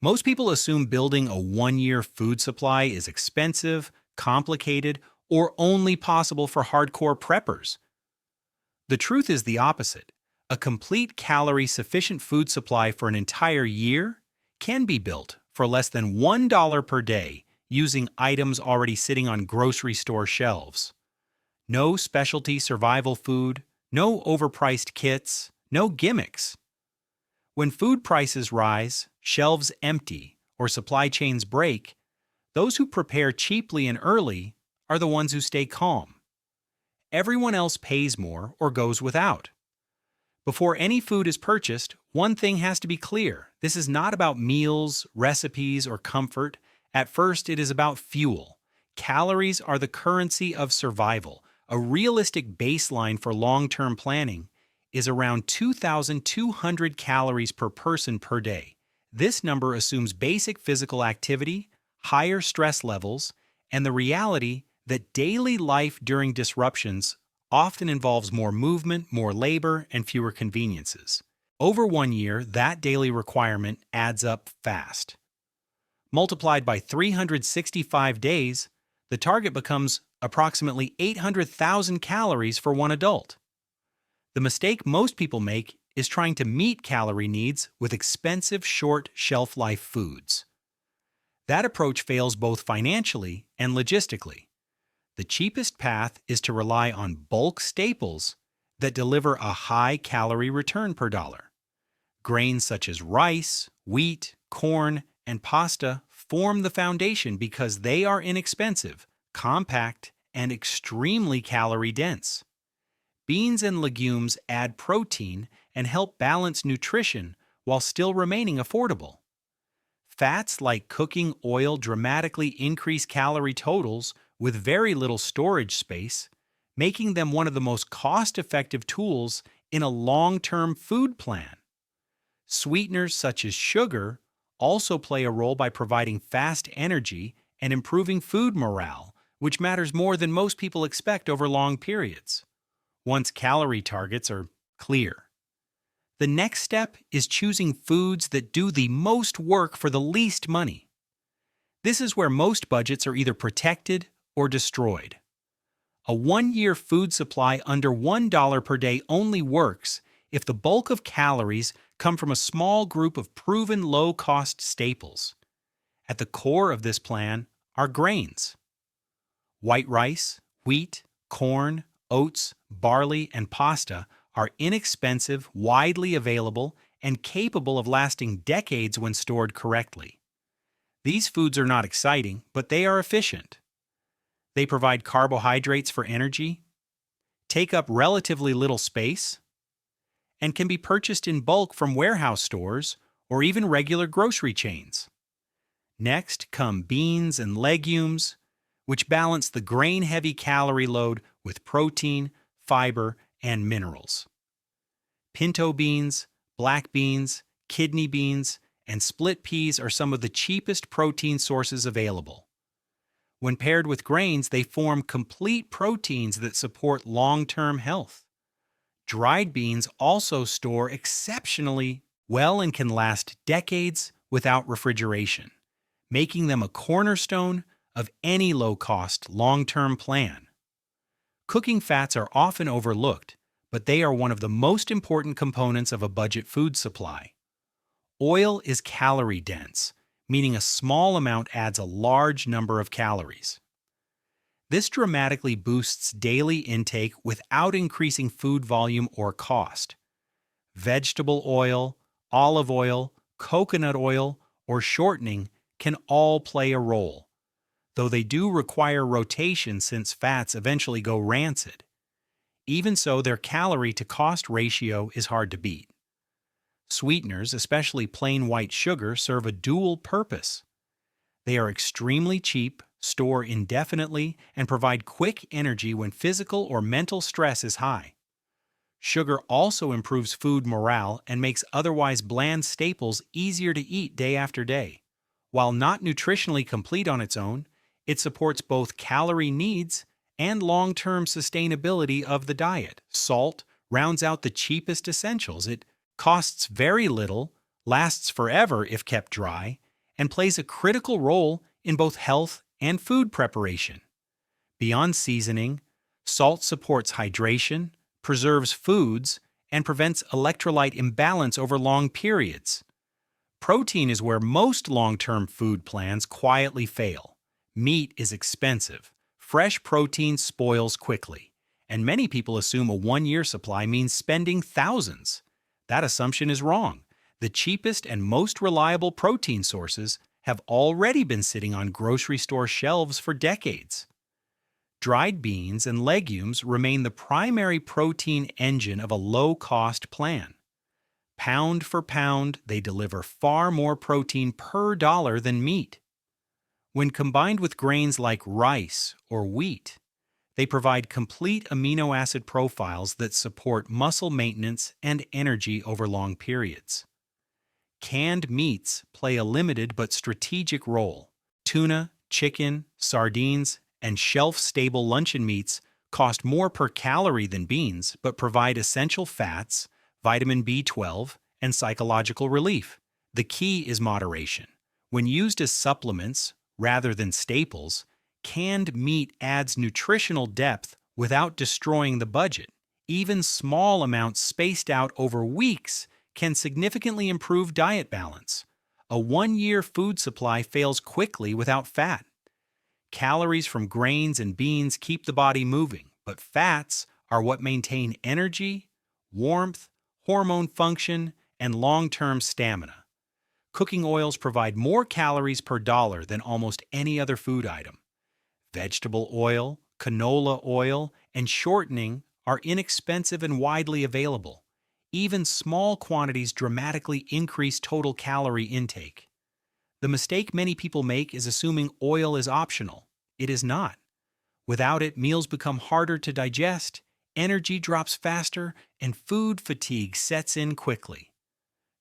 Most people assume building a one-year food supply is expensive, complicated, or only possible for hardcore preppers. The truth is the opposite. A complete calorie-sufficient food supply for an entire year can be built for less than $1 per day using items already sitting on grocery store shelves. No specialty survival food, no overpriced kits, no gimmicks. When food prices rise, shelves empty, or supply chains break, those who prepare cheaply and early are the ones who stay calm. Everyone else pays more or goes without. Before any food is purchased, one thing has to be clear. This is not about meals, recipes, or comfort. At first, it is about fuel. Calories are the currency of survival. A realistic baseline for long-term planning is around 2,200 calories per person per day. This number assumes basic physical activity, higher stress levels, and the reality that daily life during disruptions often involves more movement, more labor, and fewer conveniences. Over 1 year, that daily requirement adds up fast. Multiplied by 365 days, the target becomes approximately 800,000 calories for one adult. The mistake most people make is trying to meet calorie needs with expensive, short shelf life foods. That approach fails both financially and logistically. The cheapest path is to rely on bulk staples that deliver a high calorie return per dollar. Grains such as rice, wheat, corn, and pasta form the foundation because they are inexpensive, compact, and extremely calorie dense. Beans and legumes add protein and help balance nutrition while still remaining affordable. Fats like cooking oil dramatically increase calorie totals with very little storage space, making them one of the most cost-effective tools in a long-term food plan. Sweeteners such as sugar also play a role by providing fast energy and improving food morale, which matters more than most people expect over long periods. Once calorie targets are clear. The next step is choosing foods that do the most work for the least money. This is where most budgets are either protected or destroyed. A 1-year food supply under $1 per day only works if the bulk of calories come from a small group of proven low-cost staples. At the core of this plan are grains. White rice, wheat, corn, oats, barley, and pasta are inexpensive, widely available, and capable of lasting decades when stored correctly. These foods are not exciting, but they are efficient. They provide carbohydrates for energy, take up relatively little space, and can be purchased in bulk from warehouse stores or even regular grocery chains. Next come beans and legumes, which balance the grain-heavy calorie load with protein, fiber, and minerals. Pinto beans, black beans, kidney beans, and split peas are some of the cheapest protein sources available. When paired with grains, they form complete proteins that support long-term health. Dried beans also store exceptionally well and can last decades without refrigeration, making them a cornerstone of any low-cost, long-term plan. Cooking fats are often overlooked, but they are one of the most important components of a budget food supply. Oil is calorie-dense, meaning a small amount adds a large number of calories. This dramatically boosts daily intake without increasing food volume or cost. Vegetable oil, olive oil, coconut oil, or shortening can all play a role, though they do require rotation since fats eventually go rancid. Even so, their calorie-to-cost ratio is hard to beat. Sweeteners, especially plain white sugar, serve a dual purpose. They are extremely cheap, store indefinitely, and provide quick energy when physical or mental stress is high. Sugar also improves food morale and makes otherwise bland staples easier to eat day after day. While not nutritionally complete on its own, it supports both calorie needs and long-term sustainability of the diet. Salt rounds out the cheapest essentials. It costs very little, lasts forever if kept dry, and plays a critical role in both health and food preparation. Beyond seasoning, salt supports hydration, preserves foods, and prevents electrolyte imbalance over long periods. Protein is where most long-term food plans quietly fail. Meat is expensive. Fresh protein spoils quickly, and many people assume a one-year supply means spending thousands. That assumption is wrong. The cheapest and most reliable protein sources have already been sitting on grocery store shelves for decades. Dried beans and legumes remain the primary protein engine of a low-cost plan. Pound for pound, they deliver far more protein per dollar than meat. When combined with grains like rice or wheat, they provide complete amino acid profiles that support muscle maintenance and energy over long periods. Canned meats play a limited but strategic role. Tuna, chicken, sardines, and shelf-stable luncheon meats cost more per calorie than beans but provide essential fats, vitamin B12, and psychological relief. The key is moderation. When used as supplements rather than staples, canned meat adds nutritional depth without destroying the budget. Even small amounts spaced out over weeks can significantly improve diet balance. A one-year food supply fails quickly without fat. Calories from grains and beans keep the body moving, but fats are what maintain energy, warmth, hormone function, and long-term stamina. Cooking oils provide more calories per dollar than almost any other food item. Vegetable oil, canola oil, and shortening are inexpensive and widely available. Even small quantities dramatically increase total calorie intake. The mistake many people make is assuming oil is optional. It is not. Without it, meals become harder to digest, energy drops faster, and food fatigue sets in quickly.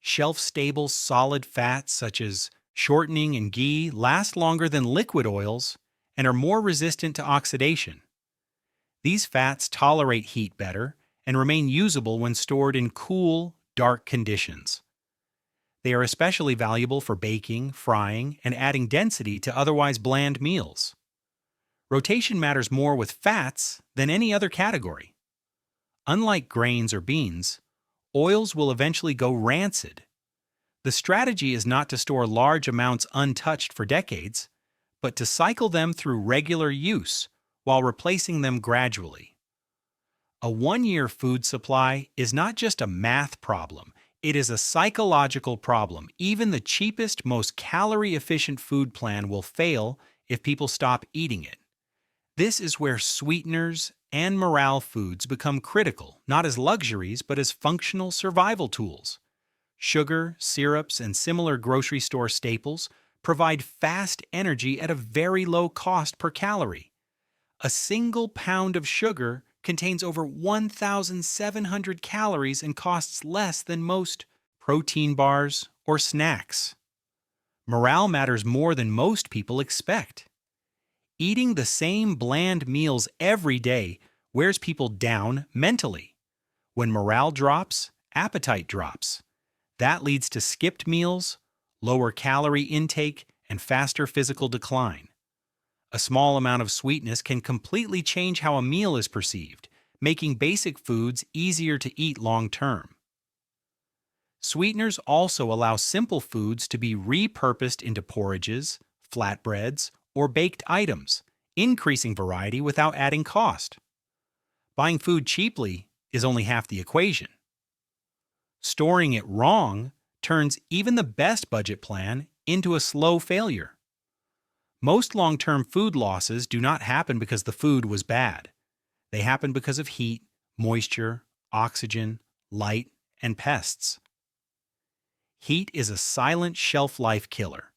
Shelf-stable solid fats such as shortening and ghee last longer than liquid oils and are more resistant to oxidation. These fats tolerate heat better and remain usable when stored in cool, dark conditions. They are especially valuable for baking, frying, and adding density to otherwise bland meals. Rotation matters more with fats than any other category. Unlike grains or beans, oils will eventually go rancid. The strategy is not to store large amounts untouched for decades, but to cycle them through regular use while replacing them gradually. A one-year food supply is not just a math problem, it is a psychological problem. Even the cheapest, most calorie-efficient food plan will fail if people stop eating it. This is where sweeteners and morale foods become critical, not as luxuries, but as functional survival tools. Sugar, syrups, and similar grocery store staples provide fast energy at a very low cost per calorie. A single pound of sugar contains over 1,700 calories and costs less than most protein bars or snacks. Morale matters more than most people expect. Eating the same bland meals every day wears people down mentally. When morale drops, appetite drops. That leads to skipped meals, lower calorie intake, and faster physical decline. A small amount of sweetness can completely change how a meal is perceived, making basic foods easier to eat long-term. Sweeteners also allow simple foods to be repurposed into porridges, flatbreads, or baked items, increasing variety without adding cost. Buying food cheaply is only half the equation. Storing it wrong turns even the best budget plan into a slow failure. Most long-term food losses do not happen because the food was bad. They happen because of heat, moisture, oxygen, light, and pests. Heat is a silent shelf life killer.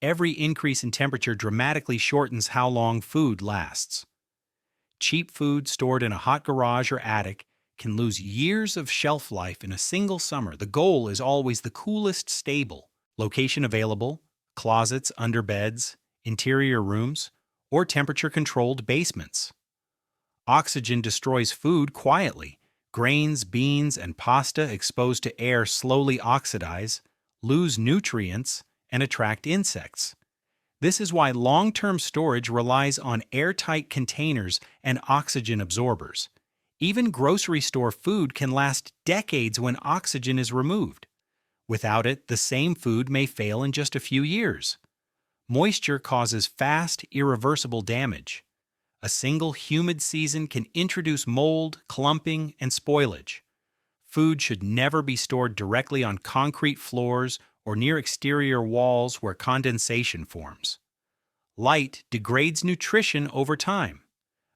Every increase in temperature dramatically shortens how long food lasts. Cheap food stored in a hot garage or attic can lose years of shelf life in a single summer. The goal is always the coolest stable, location available, closets under beds, interior rooms, or temperature-controlled basements. Oxygen destroys food quietly. Grains, beans, and pasta exposed to air slowly oxidize, lose nutrients, and attract insects. This is why long-term storage relies on airtight containers and oxygen absorbers. Even grocery store food can last decades when oxygen is removed. Without it, the same food may fail in just a few years. Moisture causes fast, irreversible damage. A single humid season can introduce mold, clumping, and spoilage. Food should never be stored directly on concrete floors or near exterior walls where condensation forms. Light degrades nutrition over time.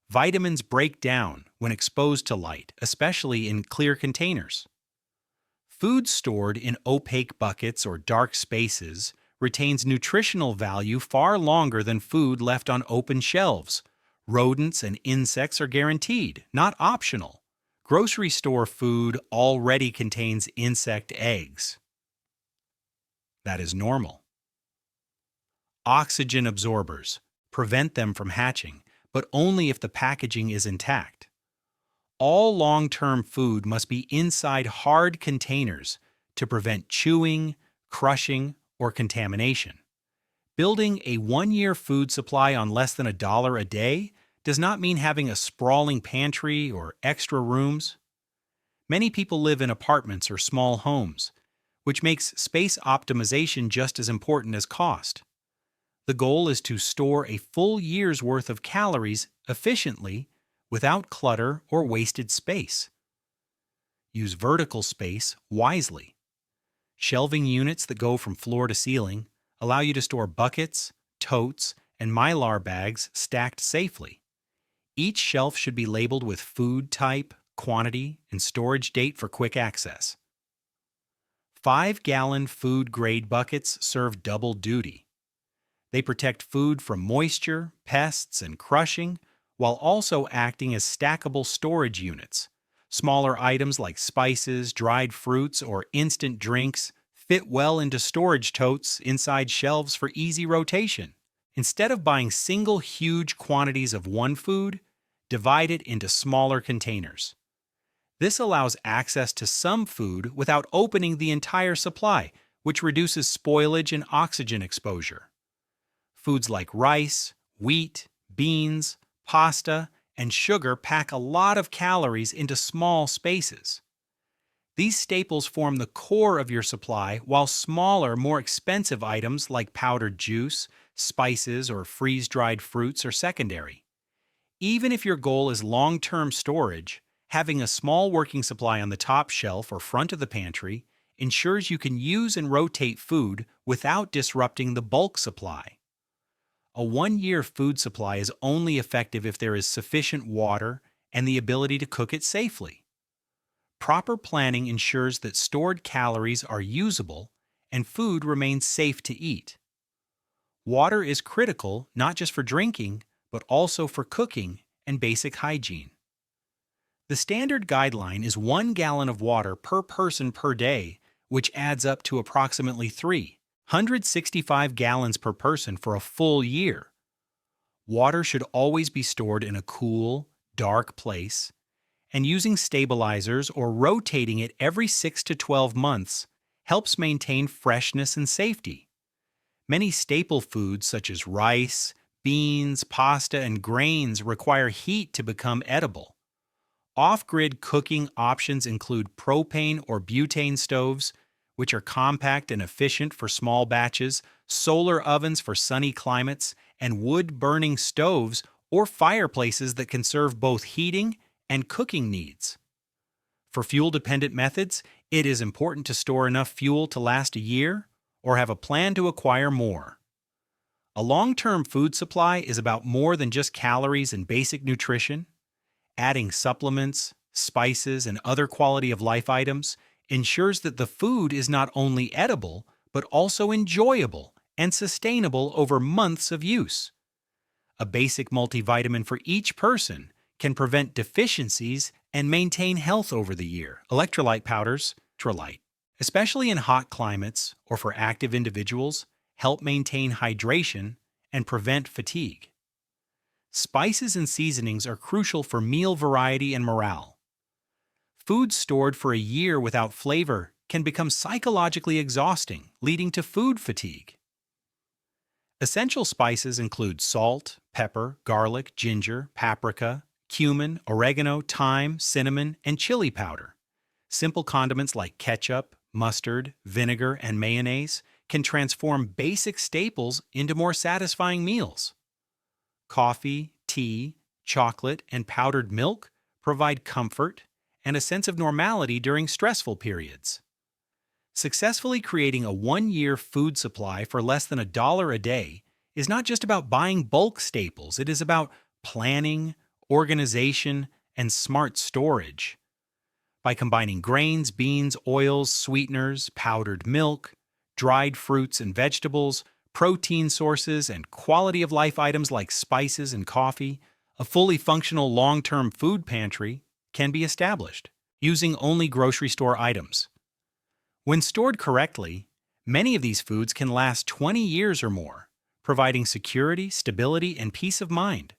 Vitamins break down when exposed to light, especially in clear containers. Food stored in opaque buckets or dark spaces retains nutritional value far longer than food left on open shelves. Rodents and insects are guaranteed, not optional. Grocery store food already contains insect eggs. That is normal. Oxygen absorbers prevent them from hatching, but only if the packaging is intact. All long-term food must be inside hard containers to prevent chewing, crushing, or contamination. Building a one-year food supply on less than $1 a day does not mean having a sprawling pantry or extra rooms. Many people live in apartments or small homes, which makes space optimization just as important as cost. The goal is to store a full year's worth of calories efficiently without clutter or wasted space. Use vertical space wisely. Shelving units that go from floor to ceiling allow you to store buckets, totes, and mylar bags stacked safely. Each shelf should be labeled with food type, quantity, and storage date for quick access. 5-gallon food-grade buckets serve double duty. They protect food from moisture, pests, and crushing, while also acting as stackable storage units. Smaller items like spices, dried fruits, or instant drinks fit well into storage totes inside shelves for easy rotation. Instead of buying single huge quantities of one food, divide it into smaller containers. This allows access to some food without opening the entire supply, which reduces spoilage and oxygen exposure. Foods like rice, wheat, beans, pasta, and sugar pack a lot of calories into small spaces. These staples form the core of your supply, while smaller, more expensive items like powdered juice, spices, or freeze-dried fruits are secondary. Even if your goal is long-term storage, having a small working supply on the top shelf or front of the pantry ensures you can use and rotate food without disrupting the bulk supply. A one-year food supply is only effective if there is sufficient water and the ability to cook it safely. Proper planning ensures that stored calories are usable and food remains safe to eat. Water is critical not just for drinking, but also for cooking and basic hygiene. The standard guideline is 1 gallon of water per person per day, which adds up to approximately 365 gallons per person for a full year. Water should always be stored in a cool, dark place, and using stabilizers or rotating it every 6 to 12 months helps maintain freshness and safety. Many staple foods such as rice, beans, pasta, and grains require heat to become edible. Off-grid cooking options include propane or butane stoves, which are compact and efficient for small batches, solar ovens for sunny climates, and wood-burning stoves or fireplaces that can serve both heating and cooking needs. For fuel-dependent methods, it is important to store enough fuel to last a year or have a plan to acquire more. A long-term food supply is about more than just calories and basic nutrition. Adding supplements, spices, and other quality-of-life items ensures that the food is not only edible, but also enjoyable and sustainable over months of use. A basic multivitamin for each person can prevent deficiencies and maintain health over the year. Electrolyte powders, electrolyte, especially in hot climates or for active individuals, help maintain hydration and prevent fatigue. Spices and seasonings are crucial for meal variety and morale. Food stored for a year without flavor can become psychologically exhausting, leading to food fatigue. Essential spices include salt, pepper, garlic, ginger, paprika, cumin, oregano, thyme, cinnamon, and chili powder. Simple condiments like ketchup, mustard, vinegar, and mayonnaise can transform basic staples into more satisfying meals. Coffee, tea, chocolate, and powdered milk provide comfort and a sense of normality during stressful periods. Successfully creating a 1 year food supply for less than $1 a day is not just about buying bulk staples, it is about planning, organization, and smart storage. By combining grains, beans, oils, sweeteners, powdered milk, dried fruits and vegetables, protein sources, and quality of life items like spices and coffee, a fully functional long term food pantry can be established using only grocery store items. When stored correctly, many of these foods can last 20 years or more, providing security, stability, and peace of mind.